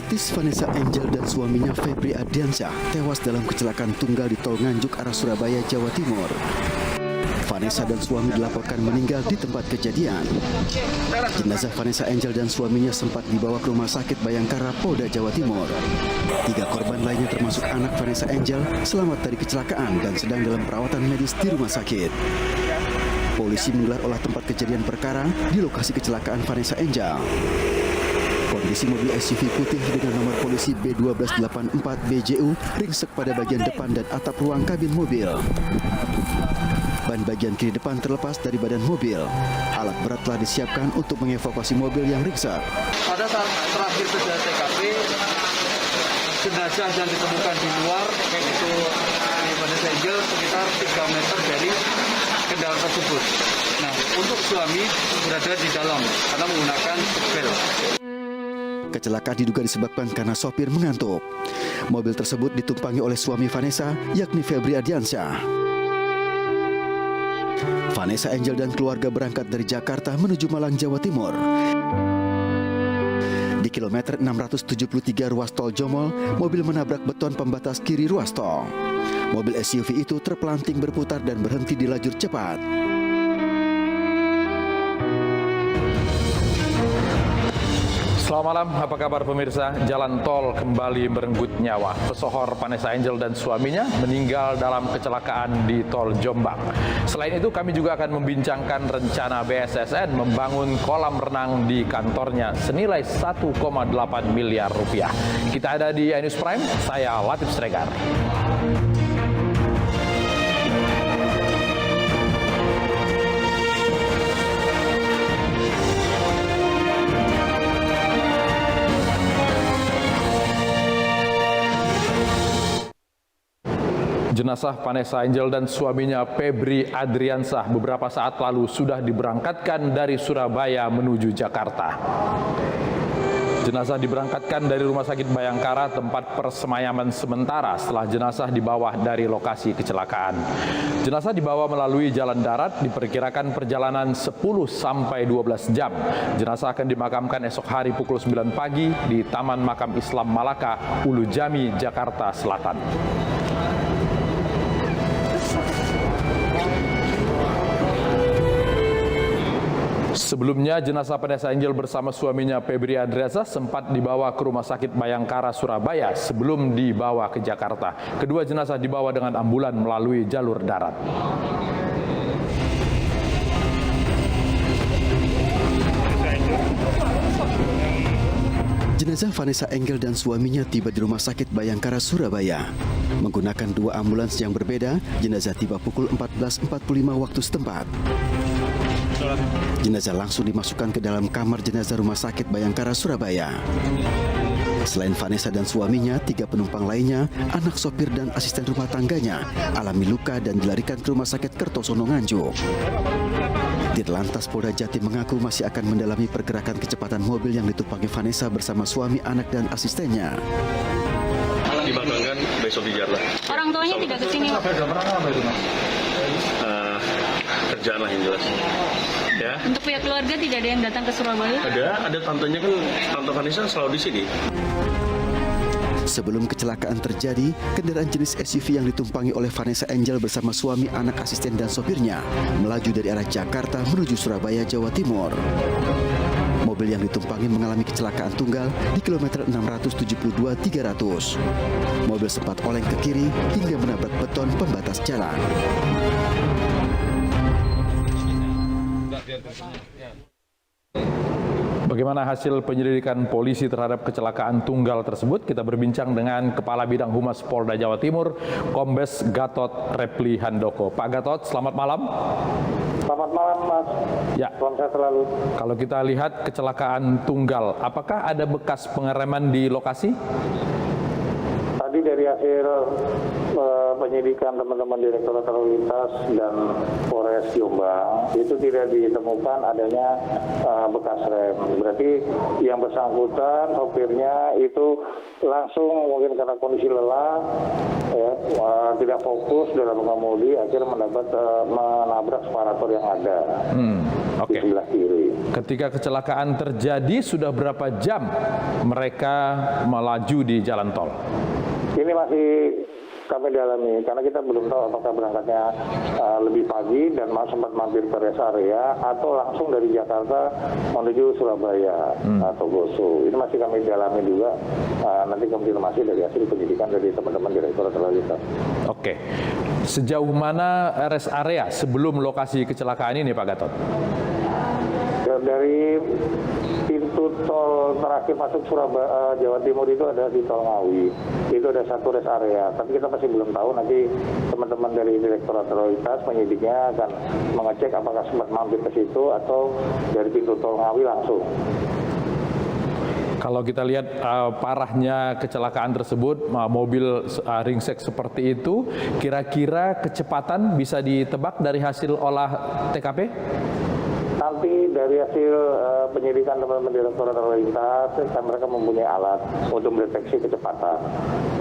Artis Vanessa Angel dan suaminya Febri Ardiansyah tewas dalam kecelakaan tunggal di tol Nganjuk arah Surabaya, Jawa Timur. Vanessa dan suami dilaporkan meninggal di tempat kejadian. Jenazah Vanessa Angel dan suaminya sempat dibawa ke Rumah Sakit Bayangkara, Polda Jawa Timur. 3 korban lainnya termasuk anak Vanessa Angel selamat dari kecelakaan dan sedang dalam perawatan medis di rumah sakit. Polisi menggelar olah tempat kejadian perkara di lokasi kecelakaan Vanessa Angel. Kondisi mobil SUV putih dengan nomor polisi B1284 BJU ringsek pada bagian depan dan atap ruang kabin mobil. Ban bagian kiri depan terlepas dari badan mobil. Alat berat telah disiapkan untuk mengevakuasi mobil yang ringsek. Pada saat terakhir ke TKP, jenazah yang ditemukan di luar, yaitu Vanessa Angel sekitar 3 meter dari kendaraan tersebut. Nah, untuk suami berada di dalam karena menggunakan bel. Kecelakaan diduga disebabkan karena sopir mengantuk. Mobil tersebut ditumpangi oleh suami Vanessa, yakni Febri Ardiansyah. Vanessa Angel dan keluarga berangkat dari Jakarta menuju Malang, Jawa Timur. Di kilometer 673 ruas tol Jomol, mobil menabrak beton pembatas kiri ruas tol. Mobil SUV itu terpelanting berputar dan berhenti di lajur cepat. Selamat malam, apa kabar pemirsa? Jalan tol kembali merenggut nyawa. Pesohor Vanessa Angel dan suaminya meninggal dalam kecelakaan di tol Jombang. Selain itu, kami juga akan membincangkan rencana BSSN membangun kolam renang di kantornya senilai 1,8 miliar rupiah. Kita ada di iNews Prime, saya Latif Sregar. Jenazah Vanessa Angel dan suaminya Febri Ardiansyah beberapa saat lalu sudah diberangkatkan dari Surabaya menuju Jakarta. Jenazah diberangkatkan dari Rumah Sakit Bayangkara, tempat persemayaman sementara setelah jenazah dibawa dari lokasi kecelakaan. Jenazah dibawa melalui jalan darat, diperkirakan perjalanan 10 sampai 12 jam. Jenazah akan dimakamkan esok hari pukul 9 pagi di Taman Makam Islam Malaka, Ulu Jami, Jakarta Selatan. Sebelumnya, jenazah Vanessa Angel bersama suaminya Febri Ardiansyah sempat dibawa ke Rumah Sakit Bayangkara, Surabaya sebelum dibawa ke Jakarta. Kedua jenazah dibawa dengan ambulan melalui jalur darat. Jenazah Vanessa Angel dan suaminya tiba di Rumah Sakit Bayangkara, Surabaya. Menggunakan 2 ambulans yang berbeda, jenazah tiba pukul 14.45 waktu setempat. Jenazah langsung dimasukkan ke dalam kamar jenazah Rumah Sakit Bayangkara, Surabaya. Selain Vanessa dan suaminya, 3 penumpang lainnya, anak sopir dan asisten rumah tangganya, alami luka dan dilarikan ke Rumah Sakit Kertosono Nganjuk. Dirlantas Polda Jatim mengaku masih akan mendalami pergerakan kecepatan mobil yang ditumpangi Vanessa bersama suami, anak, dan asistennya. Dimakamkan besok di Jakarta. Orang tuanya tidak ke sini. Kerjaan lah yang jelas. Ya. Untuk pihak keluarga tidak ada yang datang ke Surabaya? Ada tantenya kan, tante Vanessa selalu di sini. Sebelum kecelakaan terjadi, kendaraan jenis SUV yang ditumpangi oleh Vanessa Angel bersama suami, anak, asisten, dan sopirnya melaju dari arah Jakarta menuju Surabaya, Jawa Timur. Mobil yang ditumpangi mengalami kecelakaan tunggal di kilometer 672-300. Mobil sempat oleng ke kiri hingga menabrak beton pembatas jalan. Bagaimana hasil penyelidikan polisi terhadap kecelakaan tunggal tersebut? Kita berbincang dengan Kepala Bidang Humas Polda Jawa Timur, Kombes Gatot Repli Handoko. Pak Gatot, selamat malam. Selamat malam, Mas. Ya. Salam sehat selalu. Kalau kita lihat kecelakaan tunggal, apakah ada bekas pengereman di lokasi? Tadi dari hasil penyidikan teman-teman Direktorat Lalu Lintas dan Polres Jombang itu tidak ditemukan adanya bekas rem. Berarti yang bersangkutan sopirnya itu langsung mungkin karena kondisi lelah, ya, tidak fokus dalam mengemudi, akhirnya menabrak separator yang ada. Oke. di sebelah kiri. Ketika kecelakaan terjadi, sudah berapa jam mereka melaju di jalan tol? Ini masih kami dalami karena kita belum tahu apakah berangkatnya lebih pagi dan sempat mampir ke rest area atau langsung dari Jakarta menuju Surabaya atau Goso. Ini masih kami dalami juga, nanti konfirmasi dari hasil penyidikan dari teman-teman Direktorat Lalu Lintas. Oke, sejauh mana rest area sebelum lokasi kecelakaan ini Pak Gatot? Dari pintu tol terakhir masuk Surabaya, Jawa Timur itu ada di Tol Ngawi. Itu ada satu rest area, tapi kita masih belum tahu. Nanti teman-teman dari Direktorat Lalu Lintas penyidiknya akan mengecek apakah sempat mampir ke situ atau dari pintu Tol Ngawi langsung. Kalau kita lihat parahnya kecelakaan tersebut, mobil ringsek seperti itu, kira-kira kecepatan bisa ditebak dari hasil olah TKP? Nanti dari hasil penyidikan teman-teman Direktorat Lalu Lintas, mereka mempunyai alat untuk mendeteksi kecepatan.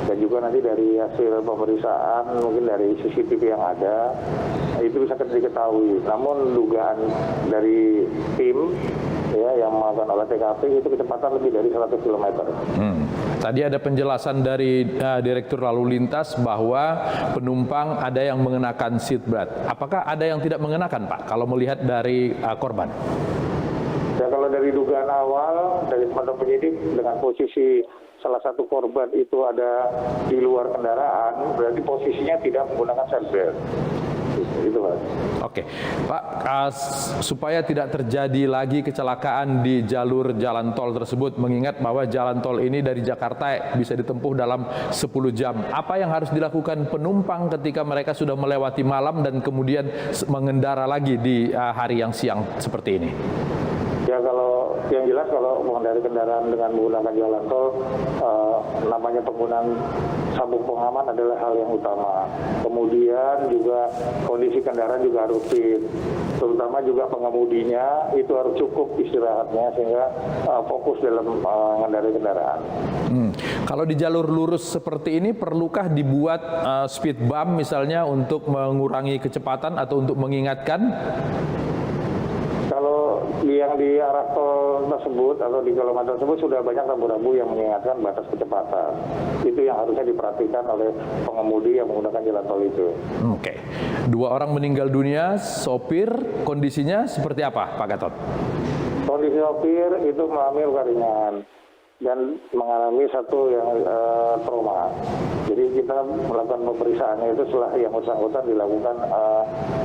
Dan juga nanti dari hasil pemeriksaan, mungkin dari CCTV yang ada, itu bisa diketahui. Namun dugaan dari tim yang melakukan olah TKP itu kecepatan lebih dari 100 km. Tadi ada penjelasan dari Direktur Lalu Lintas bahwa penumpang ada yang mengenakan seat belt. Apakah ada yang tidak mengenakan, Pak, kalau melihat dari korban? Ya, kalau dari dugaan awal dari teman-teman penyidik dengan posisi salah satu korban itu ada di luar kendaraan, berarti posisinya tidak menggunakan seat belt. Itu, Pak. Oke, Pak, supaya tidak terjadi lagi kecelakaan di jalur jalan tol tersebut, mengingat bahwa jalan tol ini dari Jakarta bisa ditempuh dalam 10 jam. Apa yang harus dilakukan penumpang ketika mereka sudah melewati malam dan kemudian mengendara lagi di hari yang siang seperti ini? Ya, kalau yang jelas kalau mengendarai kendaraan dengan menggunakan jalan tol, namanya penggunaan sabuk pengaman adalah hal yang utama. Kemudian juga kondisi kendaraan juga harus fit, terutama juga pengemudinya itu harus cukup istirahatnya sehingga fokus dalam mengendarai kendaraan. Kalau di jalur lurus seperti ini, perlukah dibuat speed bump misalnya untuk mengurangi kecepatan atau untuk mengingatkan? Kalau yang di arah tol tersebut atau di kilometer tersebut sudah banyak rambu-rambu yang mengingatkan batas kecepatan. Itu yang harusnya diperhatikan oleh pengemudi yang menggunakan jalan tol itu. Oke. 2 orang meninggal dunia, sopir kondisinya seperti apa, Pak Gatot? Kondisi sopir itu mengalami luka ringan dan mengalami satu yang trauma. Jadi kita melakukan pemeriksaannya itu setelah yang bersangkutan dilakukan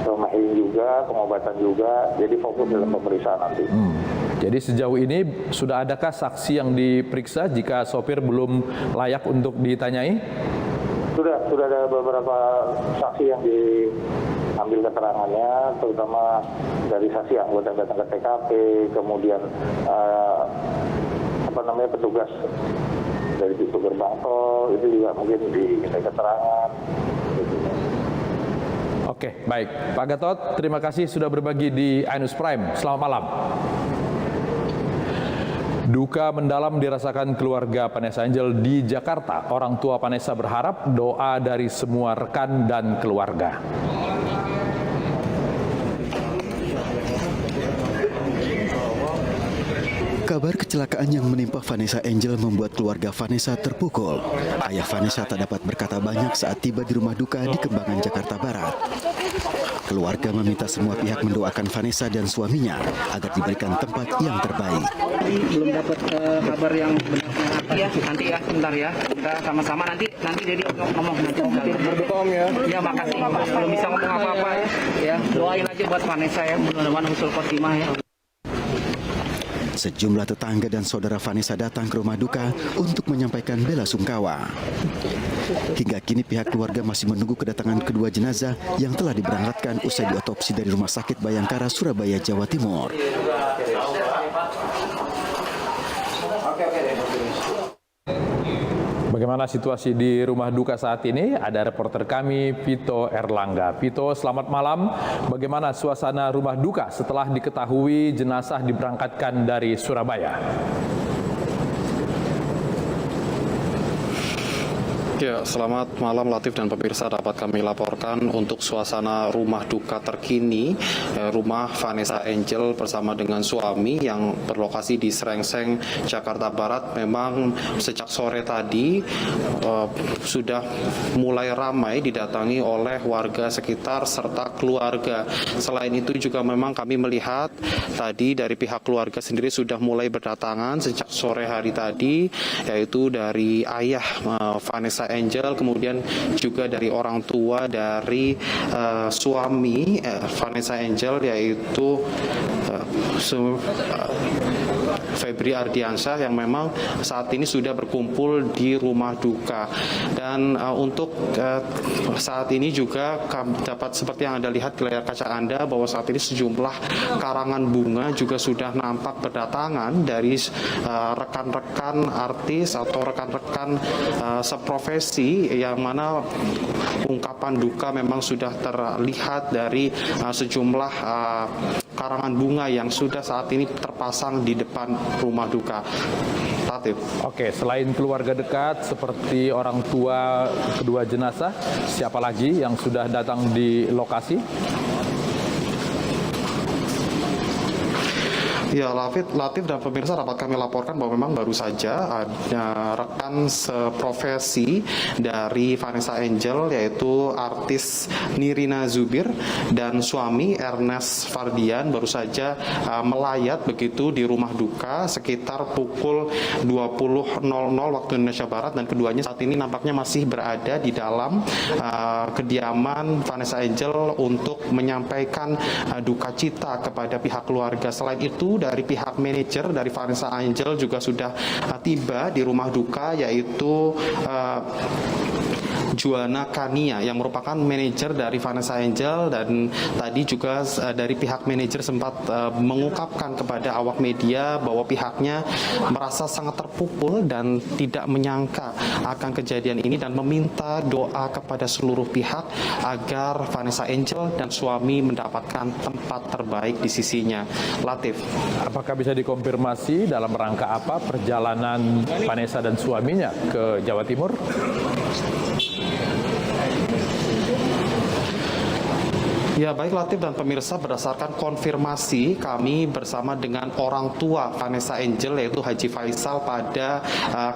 trauma healing juga, pengobatan juga, jadi fokus dalam pemeriksaan nanti. Jadi sejauh ini sudah adakah saksi yang diperiksa jika sopir belum layak untuk ditanyai? Sudah ada beberapa saksi yang diambil keterangannya, terutama dari saksi anggota datang ke TKP, kemudian petugas dari pintu gerbang tol itu juga mungkin diminta keterangan. Oke, baik. Pak Gatot, terima kasih sudah berbagi di iNews Prime. Selamat malam. Duka mendalam dirasakan keluarga Vanessa Angel di Jakarta. Orang tua Vanessa berharap doa dari semua rekan dan keluarga. Kabar kecelakaan yang menimpa Vanessa Angel membuat keluarga Vanessa terpukul. Ayah Vanessa tak dapat berkata banyak saat tiba di rumah duka di Kembangan, Jakarta Barat. Keluarga meminta semua pihak mendoakan Vanessa dan suaminya agar diberikan tempat yang terbaik. Belum dapat kabar yang benar apa ya, nanti ya, bentar ya, kita sama-sama nanti jadi ngomong nanti berdoa Om ya. Ya makasih Pak, belum bisa ngomong apa-apa ya, doain aja buat Vanessa ya, mudah-mudahan husul khotimah ya. Sejumlah tetangga dan saudara Vanessa datang ke rumah duka untuk menyampaikan bela sungkawa. Hingga kini pihak keluarga masih menunggu kedatangan kedua jenazah yang telah diberangkatkan usai diotopsi dari Rumah Sakit Bayangkara, Surabaya, Jawa Timur. Bagaimana situasi di rumah duka saat ini? Ada reporter kami, Vito Erlangga. Vito, selamat malam. Bagaimana suasana rumah duka setelah diketahui jenazah diberangkatkan dari Surabaya? Ya, selamat malam Latif dan pemirsa. Dapat kami laporkan untuk suasana rumah duka terkini rumah Vanessa Angel bersama dengan suami yang berlokasi di Srengseng, Jakarta Barat. Memang sejak sore tadi sudah mulai ramai didatangi oleh warga sekitar serta keluarga. Selain itu juga memang kami melihat tadi dari pihak keluarga sendiri sudah mulai berdatangan sejak sore hari tadi, yaitu dari ayah Vanessa Angel, kemudian juga dari orang tua dari suami Vanessa Angel, yaitu Febri Ardiansyah, yang memang saat ini sudah berkumpul di rumah duka. Dan untuk saat ini juga dapat seperti yang Anda lihat di layar kaca Anda bahwa saat ini sejumlah karangan bunga juga sudah nampak berdatangan dari rekan-rekan artis atau rekan-rekan seprofesi, yang mana ungkapan duka memang sudah terlihat dari sejumlah karangan bunga yang sudah saat ini terpasang di depan rumah duka. Latif. Oke, selain keluarga dekat seperti orang tua kedua jenazah, siapa lagi yang sudah datang di lokasi? Ya, Latif dan pemirsa, dapat kami laporkan bahwa memang baru saja ada rekan seprofesi dari Vanessa Angel, yaitu artis Nirina Zubir dan suami Ernest Fardian baru saja melayat begitu di rumah duka sekitar pukul 20.00 waktu Indonesia Barat, dan keduanya saat ini nampaknya masih berada di dalam kediaman Vanessa Angel untuk menyampaikan duka cita kepada pihak keluarga. Selain itu, dari pihak manajer dari Vanessa Angel juga sudah tiba di rumah duka, yaitu Juana Kania yang merupakan manajer dari Vanessa Angel, dan tadi juga dari pihak manajer sempat mengungkapkan kepada awak media bahwa pihaknya merasa sangat terpukul dan tidak menyangka akan kejadian ini, dan meminta doa kepada seluruh pihak agar Vanessa Angel dan suami mendapatkan tempat terbaik di sisinya. Latif. Apakah bisa dikonfirmasi dalam rangka apa perjalanan Vanessa dan suaminya ke Jawa Timur? Ya, baik Latif dan pemirsa, berdasarkan konfirmasi kami bersama dengan orang tua Vanessa Angel, yaitu Haji Faisal, pada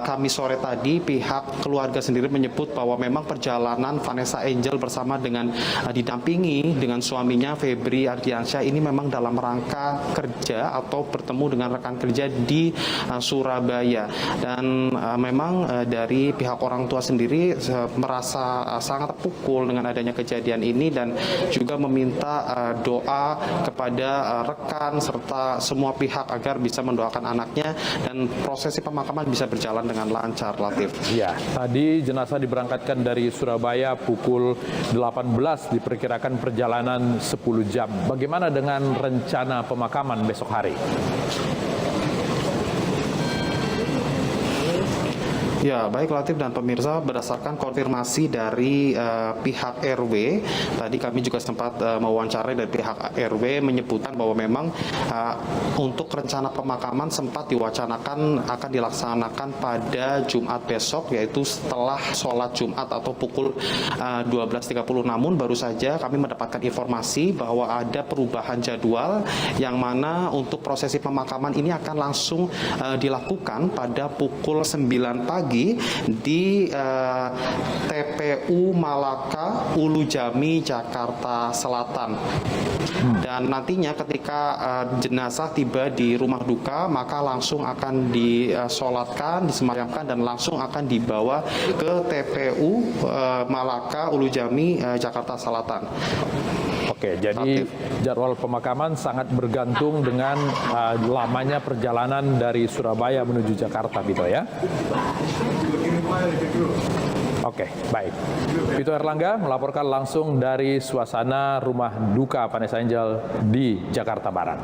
Kamis sore tadi, pihak keluarga sendiri menyebut bahwa memang perjalanan Vanessa Angel bersama dengan didampingi dengan suaminya Febri Ardiansyah ini memang dalam rangka kerja atau bertemu dengan rekan kerja di Surabaya. Dan memang dari pihak orang tua sendiri merasa sangat terpukul dengan adanya kejadian ini, dan juga meminta doa kepada rekan serta semua pihak agar bisa mendoakan anaknya dan prosesi pemakaman bisa berjalan dengan lancar. Latif. Ya, tadi jenazah diberangkatkan dari Surabaya pukul 18, diperkirakan perjalanan 10 jam. Bagaimana dengan rencana pemakaman besok hari? Ya, baik Latif dan pemirsa, berdasarkan konfirmasi dari pihak RW, tadi kami juga sempat mewawancarai dari pihak RW menyebutkan bahwa memang untuk rencana pemakaman sempat diwacanakan akan dilaksanakan pada Jumat besok, yaitu setelah sholat Jumat atau pukul 12.30. Namun baru saja kami mendapatkan informasi bahwa ada perubahan jadwal, yang mana untuk prosesi pemakaman ini akan langsung dilakukan pada pukul 9 pagi di TPU Malaka Ulu Jami, Jakarta Selatan. Dan nantinya ketika jenazah tiba di rumah duka, maka langsung akan disolatkan, disemayamkan, dan langsung akan dibawa ke TPU Malaka Ulu Jami, Jakarta Selatan. Oke, jadi jadwal pemakaman sangat bergantung dengan lamanya perjalanan dari Surabaya menuju Jakarta, Vito, ya? Oke, baik. Vito Erlangga melaporkan langsung dari suasana rumah duka Vanessa Angel di Jakarta Barat.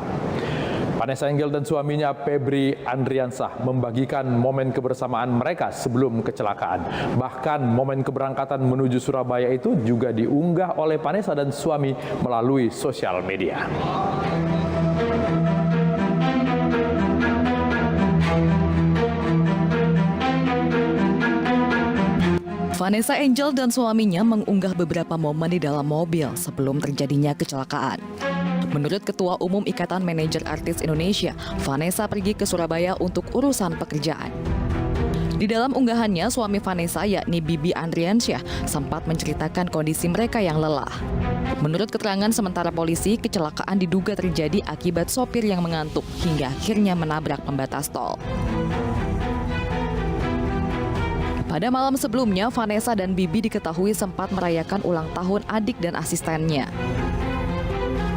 Vanessa Angel dan suaminya Febri Ardiansyah membagikan momen kebersamaan mereka sebelum kecelakaan. Bahkan momen keberangkatan menuju Surabaya itu juga diunggah oleh Vanessa dan suami melalui sosial media. Vanessa Angel dan suaminya mengunggah beberapa momen di dalam mobil sebelum terjadinya kecelakaan. Menurut Ketua Umum Ikatan Manajer Artis Indonesia, Vanessa pergi ke Surabaya untuk urusan pekerjaan. Di dalam unggahannya, suami Vanessa yakni Bibi Andriansyah sempat menceritakan kondisi mereka yang lelah. Menurut keterangan sementara polisi, kecelakaan diduga terjadi akibat sopir yang mengantuk hingga akhirnya menabrak pembatas tol. Pada malam sebelumnya, Vanessa dan Bibi diketahui sempat merayakan ulang tahun adik dan asistennya.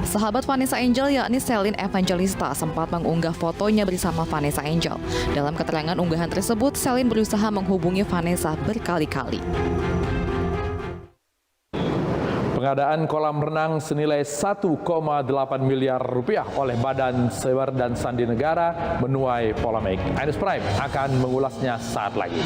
Sahabat Vanessa Angel yakni Celine Evangelista sempat mengunggah fotonya bersama Vanessa Angel. Dalam keterangan unggahan tersebut, Celine berusaha menghubungi Vanessa berkali-kali. Pengadaan kolam renang senilai 1,8 miliar rupiah oleh Badan Sewer dan Sandi Negara menuai polemik. Ainus Prime akan mengulasnya saat lagi.